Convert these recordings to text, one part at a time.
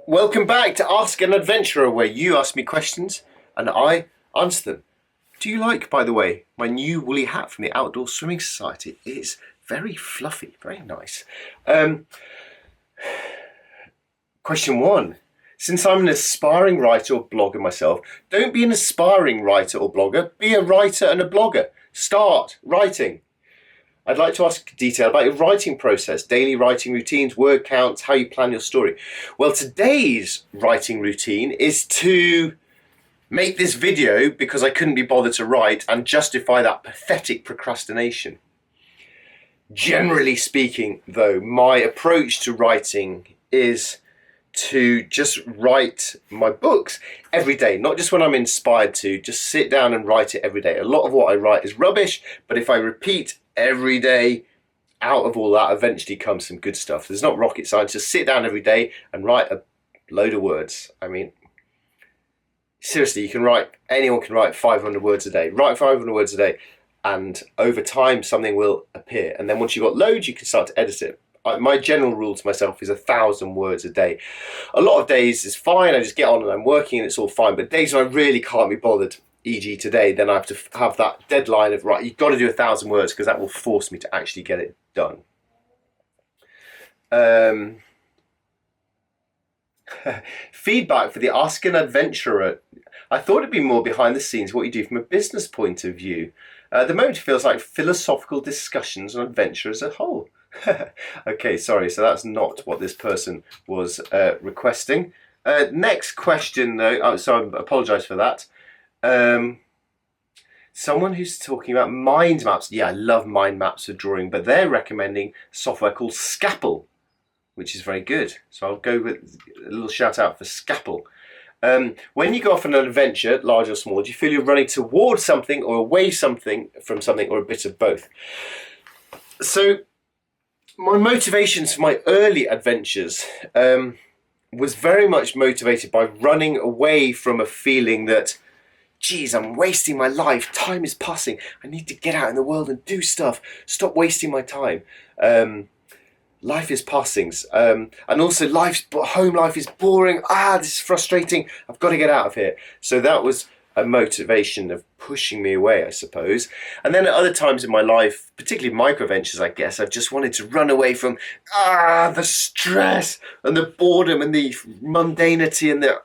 Welcome back to Ask an Adventurer, where you ask me questions and I answer them. Do you like, by the way, my new woolly hat from the Outdoor Swimming Society? It's very fluffy, very nice. Question 1. Since I'm an aspiring writer or blogger myself, don't be an aspiring writer or blogger, be a writer and a blogger. Start writing. I'd like to ask detail about your writing process, daily writing routines, word counts, how you plan your story. Well, today's writing routine is to make this video because I couldn't be bothered to write and justify that pathetic procrastination. Generally speaking, though, my approach to writing is to just write my books every day, not just when I'm inspired to, just sit down and write it every day. A lot of what I write is rubbish, but if I repeat every day, out of all that eventually comes some good stuff. There's not rocket science. Just sit down every day and write a load of words. I mean, seriously, anyone can write 500 words a day. Write 500 words a day, and over time something will appear. And then once you've got loads, you can start to edit it. My general rule to myself is 1,000 words a day. A lot of days is fine, I just get on and I'm working and it's all fine, but days when I really can't be bothered, e.g. today, then I have to have that deadline of, right, you've got to do 1,000 words because that will force me to actually get it done. Feedback for the Ask an Adventurer. I thought it'd be more behind the scenes, what you do from a business point of view. At the moment it feels like philosophical discussions on adventure as a whole. Okay, sorry, so that's not what this person was requesting. Next question though, so I apologise for that. Someone who's talking about mind maps. Yeah, I love mind maps for drawing, but they're recommending software called Scapple, which is very good. So I'll go with a little shout out for Scapple. When you go off on an adventure, large or small, do you feel you're running towards something or away from something, or a bit of both? So my motivations for my early adventures was very much motivated by running away from a feeling that, geez, I'm wasting my life, time is passing, I need to get out in the world and do stuff, stop wasting my time. Life is passing, and also home life is boring, this is frustrating, I've got to get out of here. So that was a motivation of pushing me away, I suppose. And then at other times in my life, particularly micro ventures, I guess, I've just wanted to run away from the stress and the boredom and the mundanity and the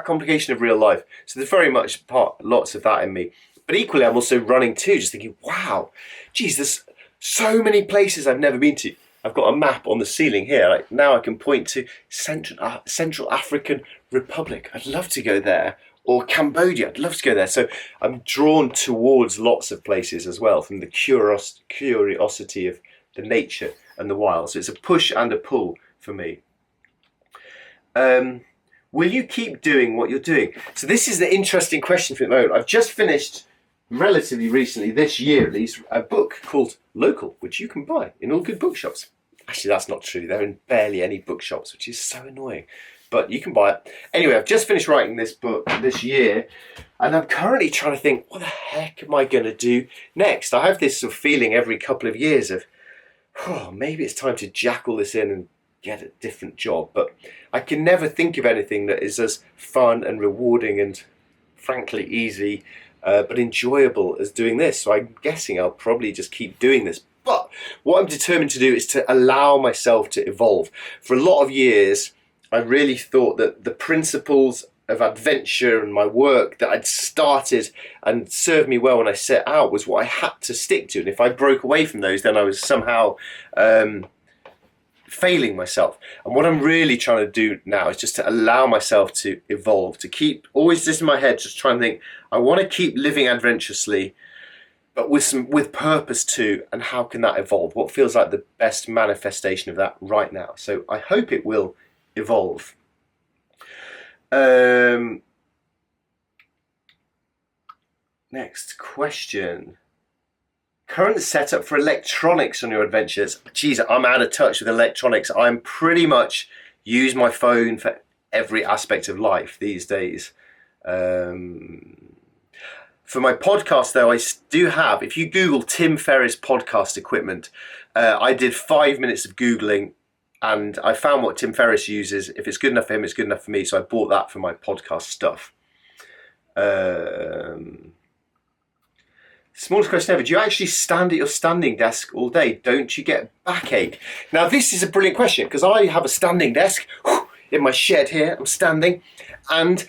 complication of real life. So there's very much lots of that in me. But equally, I'm also running too, just thinking, wow, geez, there's so many places I've never been to. I've got a map on the ceiling here. Like now I can point to Central African Republic. I'd love to go there. Or Cambodia, I'd love to go there. So I'm drawn towards lots of places as well, from the curiosity of the nature and the wild. So it's a push and a pull for me. Will you keep doing what you're doing? So this is the interesting question for the moment. I've just finished, relatively recently, this year at least, a book called Local, which you can buy in all good bookshops. Actually, that's not true. They're in barely any bookshops, which is so annoying. But you can buy it. Anyway, I've just finished writing this book this year, and I'm currently trying to think, what the heck am I going to do next? I have this sort of feeling every couple of years of, maybe it's time to jack all this in and get a different job. But I can never think of anything that is as fun and rewarding and frankly easy, but enjoyable as doing this. So I'm guessing I'll probably just keep doing this. But what I'm determined to do is to allow myself to evolve. For a lot of years, I really thought that the principles of adventure and my work that I'd started and served me well when I set out was what I had to stick to. And if I broke away from those, then I was somehow failing myself. And what I'm really trying to do now is just to allow myself to evolve, to keep always just in my head, just trying to think, I want to keep living adventurously, but with purpose too. And how can that evolve? What feels like the best manifestation of that right now? So I hope it will evolve. Next question. Current setup for electronics on your adventures. Geez, I'm out of touch with electronics. I'm pretty much use my phone for every aspect of life these days. For my podcast though, I do have, if you Google Tim Ferriss podcast equipment, I did 5 minutes of Googling And I found what Tim Ferriss uses. If it's good enough for him, it's good enough for me. So I bought that for my podcast stuff. Smallest question ever. Do you actually stand at your standing desk all day? Don't you get backache? Now, this is a brilliant question because I have a standing desk in my shed here. I'm standing. And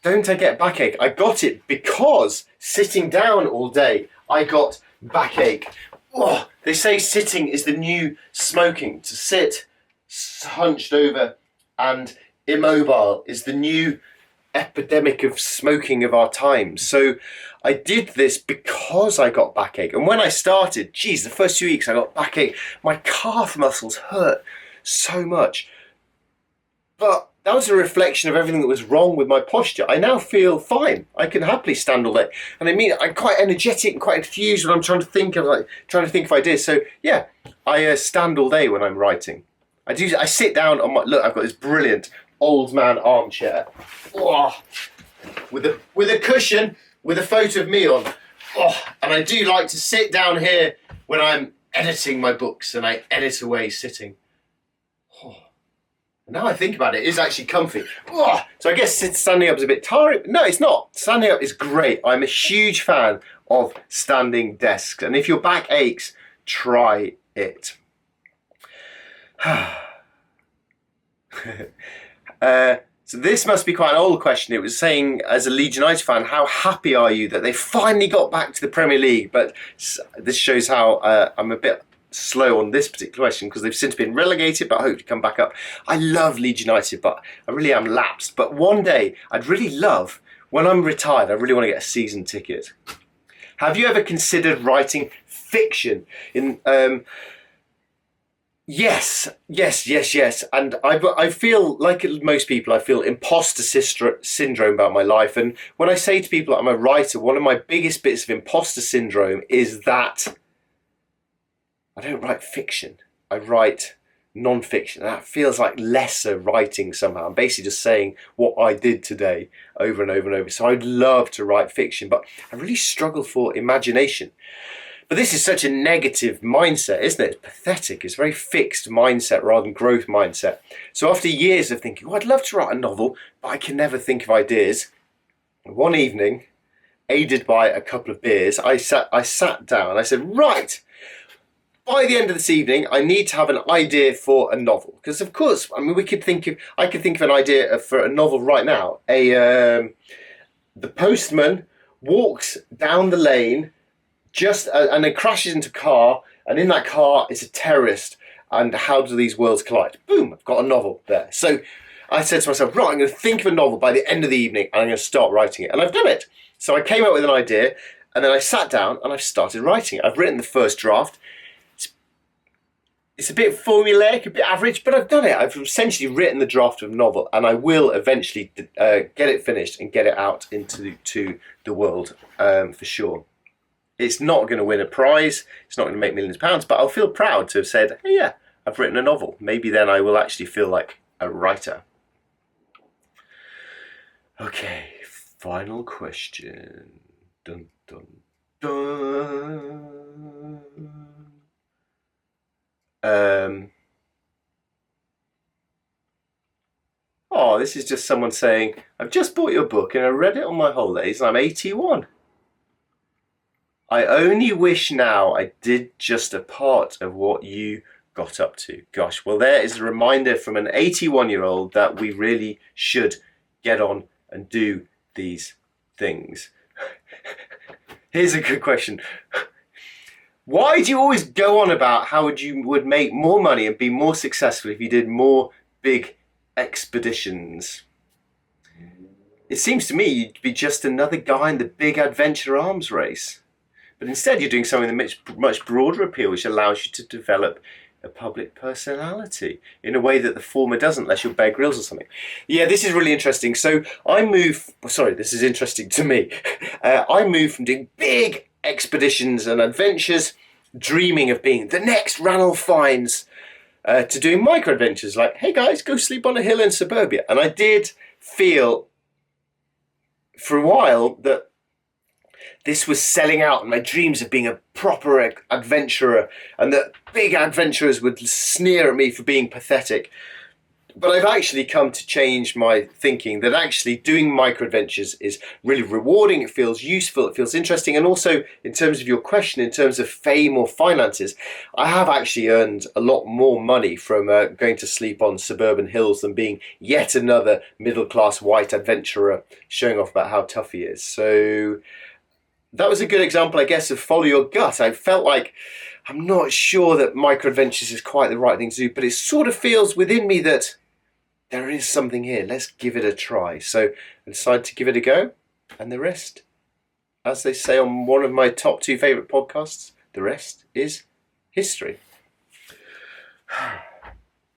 don't I get backache? I got it because sitting down all day, I got backache. Oh, they say sitting is the new smoking. To sit hunched over and immobile is the new epidemic of smoking of our time. So I did this because I got backache. And when I started, the first 2 weeks I got backache. My calf muscles hurt so much. But that was a reflection of everything that was wrong with my posture. I now feel fine. I can happily stand all day. And I mean, I'm quite energetic and quite enthused when I'm trying to think of ideas. So yeah, I stand all day when I'm writing. I sit down on look, I've got this brilliant old man armchair. Oh, with a cushion with a photo of me on. Oh, and I do like to sit down here when I'm editing my books and I edit away sitting. Oh. Now I think about it, it is actually comfy. Oh, so I guess standing up is a bit tiring. No, it's not. Standing up is great. I'm a huge fan of standing desks. And if your back aches, try it. So this must be quite an old question. It was saying, as a Leeds United fan, how happy are you that they finally got back to the Premier League? But this shows how I'm a bit slow on this particular question because they've since been relegated, but I hope to come back up. I love Leeds United, but I really am lapsed. But one day, I'd really love, when I'm retired, I really want to get a season ticket. Have you ever considered writing fiction? Yes. And I feel, like most people, I feel imposter syndrome about my life. And when I say to people that I'm a writer, one of my biggest bits of imposter syndrome is that I don't write fiction. I write non-fiction. That feels like lesser writing somehow. I'm basically just saying what I did today over and over and over. So I'd love to write fiction, but I really struggle for imagination. But this is such a negative mindset, isn't it? It's pathetic. It's a very fixed mindset rather than growth mindset. So after years of thinking, I'd love to write a novel, but I can never think of ideas. One evening, aided by a couple of beers, I sat down and I said, right, by the end of this evening, I need to have an idea for a novel. Because of course, I mean, I could think of an idea for a novel right now. The postman walks down the lane and then crashes into a car, and in that car is a terrorist, and how do these worlds collide? Boom, I've got a novel there. So I said to myself, right, I'm going to think of a novel by the end of the evening, and I'm going to start writing it. And I've done it. So I came up with an idea, and then I sat down, and I've started writing it. I've written the first draft. It's a bit formulaic, a bit average, but I've done it. I've essentially written the draft of a novel, and I will eventually get it finished and get it out into the world for sure. It's not going to win a prize. It's not going to make millions of pounds, but I'll feel proud to have said, hey, yeah, I've written a novel. Maybe then I will actually feel like a writer. Okay, final question. Dun, dun, dun. This is just someone saying, I've just bought your book and I read it on my holidays and I'm 81. I only wish now I did just a part of what you got up to. Gosh, well, there is a reminder from an 81-year-old that we really should get on and do these things. Here's a good question. Why do you always go on about how you would make more money and be more successful if you did more big expeditions? It seems to me you'd be just another guy in the big adventure arms race. But instead you're doing something with much broader appeal, which allows you to develop a public personality in a way that the former doesn't, unless you're Bear Grylls or something. Yeah, this is really interesting. So this is interesting to me. I moved from doing big expeditions and adventures, dreaming of being the next Ranulph Fiennes, to doing micro adventures like, hey guys, go sleep on a hill in suburbia. And I did feel for a while that this was selling out and my dreams of being a proper adventurer, and that big adventurers would sneer at me for being pathetic. But I've actually come to change my thinking that actually doing micro adventures is really rewarding. It feels useful, it feels interesting. And also, in terms of your question, in terms of fame or finances, I have actually earned a lot more money from going to sleep on suburban hills than being yet another middle-class white adventurer showing off about how tough he is. So that was a good example, I guess, of follow your gut. I felt like I'm not sure that micro adventures is quite the right thing to do, but it sort of feels within me that there is something here. Let's give it a try. So I decided to give it a go, and the rest, as they say on one of my top 2 favourite podcasts, the rest is history.